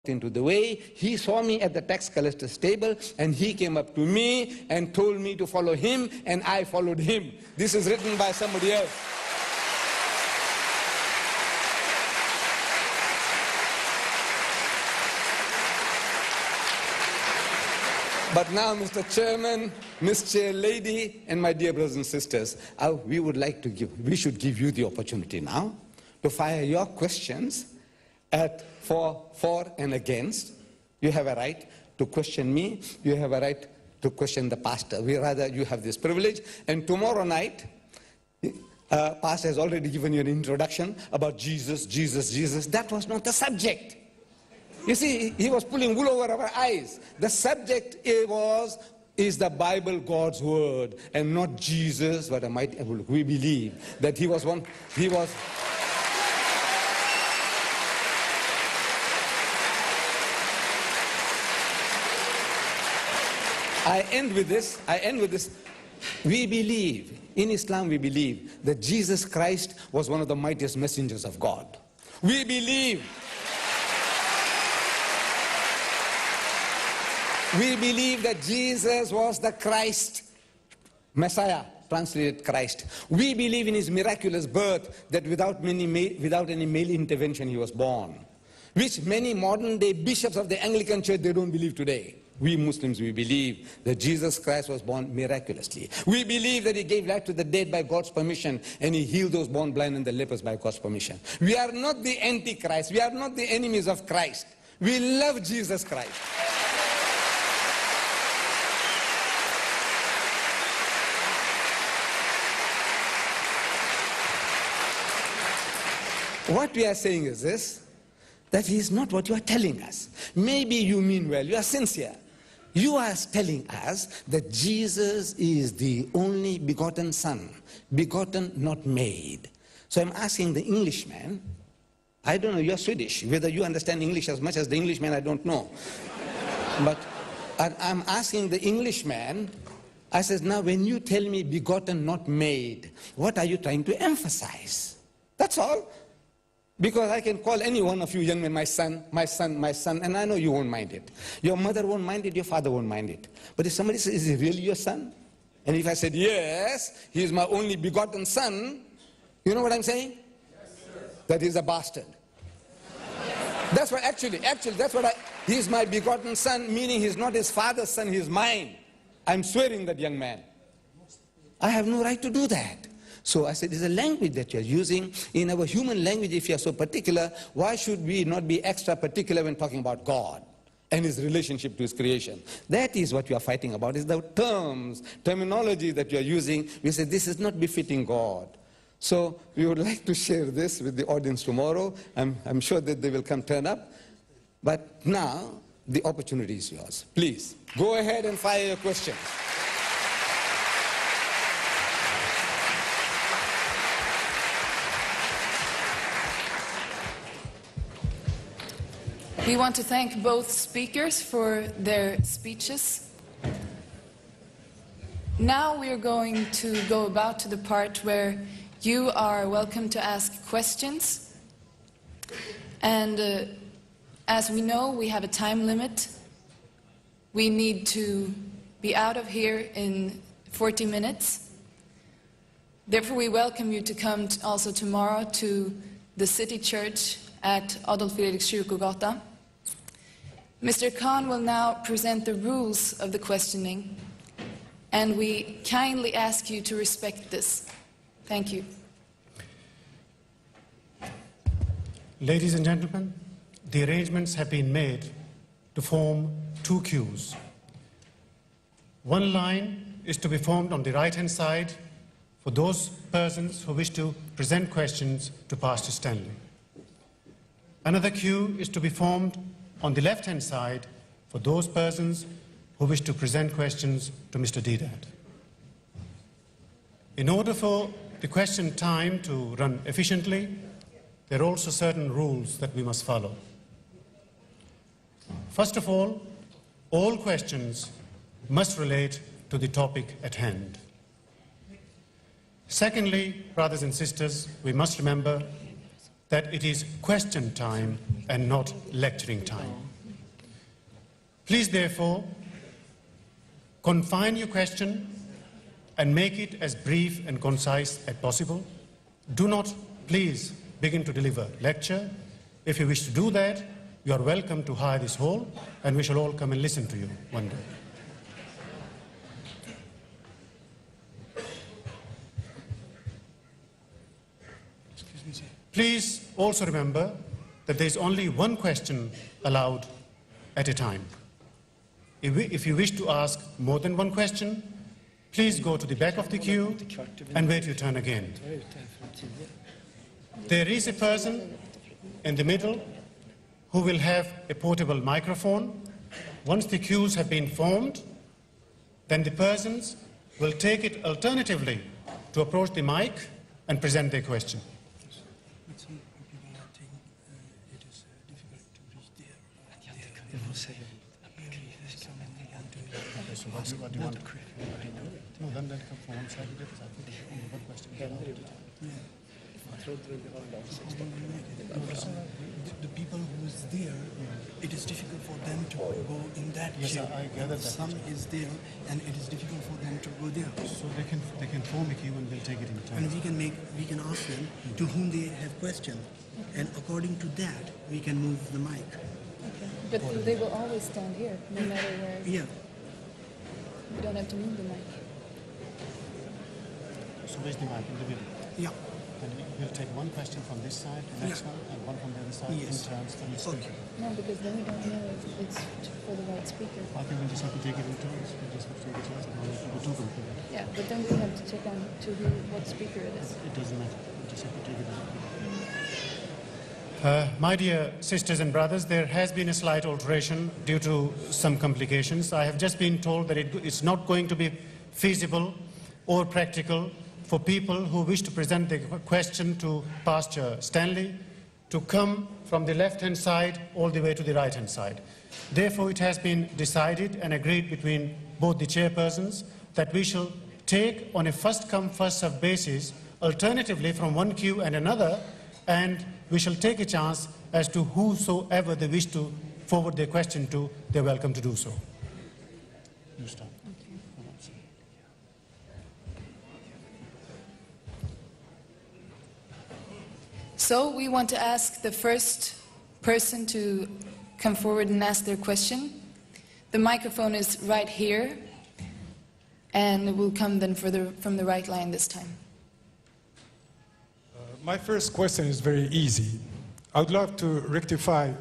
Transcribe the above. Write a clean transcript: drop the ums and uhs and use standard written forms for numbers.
into the way. He saw me at the tax collector's table, and he came up to me and told me to follow him, and I followed him. This is written by somebody else. But now, Mr. Chairman, Ms. Chair Lady, and my dear brothers and sisters, we should give you the opportunity now to fire your questions for and against. You have a right to question me. You have a right to question the pastor. You have this privilege. And tomorrow night, pastor has already given you an introduction about Jesus, Jesus, Jesus. That was not the subject. You see, he was pulling wool over our eyes. The subject is the Bible, God's word, and not Jesus. What a mighty, we believe that he was one. He was. I end with this. We believe, in Islam we believe, that Jesus Christ was one of the mightiest messengers of God. We believe that Jesus was the Christ, Messiah, translated Christ. We believe in his miraculous birth, that without any male intervention he was born, which many modern day bishops of the Anglican Church, they don't believe today. We Muslims, we believe that Jesus Christ was born miraculously. We believe that he gave life to the dead by God's permission, and he healed those born blind and the lepers by God's permission. We are not the antichrist. We are not the enemies of Christ. We love Jesus Christ. What we are saying is this, that he is not what you are telling us. Maybe you mean well, you are sincere. You are telling us that Jesus is the only begotten Son, begotten, not made. So I'm asking the Englishman, I don't know, you're Swedish, whether you understand English as much as the Englishman, I don't know. But I'm asking the Englishman, I says, now when you tell me begotten, not made, what are you trying to emphasize? That's all. Because I can call any one of you young men, my son, my son, my son, and I know you won't mind it. Your mother won't mind it, your father won't mind it. But if somebody says, is he really your son? And if I said, yes, he is my only begotten son, you know what I'm saying? Yes, that he's a bastard. That's what actually, that's what he is my begotten son, meaning he's not his father's son, he's mine. I'm swearing that young man. I have no right to do that. So I said, it's a language that you're using. In our human language, if you're so particular, why should we not be extra particular when talking about God and his relationship to his creation? That is what you are fighting about, is the terminology that you're using. We say, this is not befitting God. So we would like to share this with the audience tomorrow. I'm sure that they will come turn up. But now, the opportunity is yours. Please, go ahead and fire your questions. We want to thank both speakers for their speeches. Now we are going to go about to the part where you are welcome to ask questions. And as we know, we have a time limit. We need to be out of here in 40 minutes. Therefore, we welcome you to come also tomorrow to the City Church at Adolf Fredriks Kyrkogata. Mr. Khan will now present the rules of the questioning, and we kindly ask you to respect this. Thank you. Ladies and gentlemen, the arrangements have been made to form two queues. One line is to be formed on the right-hand side for those persons who wish to present questions to Pastor Stanley. Another queue is to be formed on the left-hand side for those persons who wish to present questions to Mr. Deedat. In order for the question time to run efficiently, there are also certain rules that we must follow. First of all questions must relate to the topic at hand. Secondly, brothers and sisters, we must remember that it is question time and not lecturing time. Please, therefore, confine your question and make it as brief and concise as possible. Do not, please, begin to deliver lecture. If you wish to do that, you are welcome to hire this hall, and we shall all come and listen to you one day. Please also remember that there is only one question allowed at a time. If you wish to ask more than one question, please go to the back of the queue and wait your turn again. There is a person in the middle who will have a portable microphone. Once the queues have been formed, then the persons will take it alternatively to approach the mic and present their question. What do you want? No, then come from one side to the other side. What question? The people who is there, it is difficult for them to go in that queue. I gather that. Some is there, and it is difficult for them to go there. So they can form a queue and we'll take it in turn. And we can ask them to whom they have questioned, and according to that, we can move the mic. Okay. But they will always stand here, no matter where. Yeah. You don't have to move the mic. So where's the mic? In the middle? Yeah. And we'll take one question from this side, the next one, and one from the other side, Yes. in turns from each speaker. No, because then we don't know if it's for the right speaker. I think we'll just have to take it in turns. We'll just have to take it in turns. And we'll do two people. Yeah, but then we have to check on to who, what speaker it is. It doesn't matter. We'll just have to take it in. My dear sisters and brothers, there has been a slight alteration due to some complications. I have just been told that it's not going to be feasible or practical for people who wish to present the question to Pastor Stanley to come from the left-hand side all the way to the right-hand side. Therefore, it has been decided and agreed between both the chairpersons that we shall take on a first-come, first-served basis, alternatively from one queue and another, and we shall take a chance as to whosoever they wish to forward their question to, they're welcome to do so. You start. So we want to ask the first person to come forward and ask their question. The microphone is right here, and it will come then from the right line this time. My first question is very easy. I would love to rectify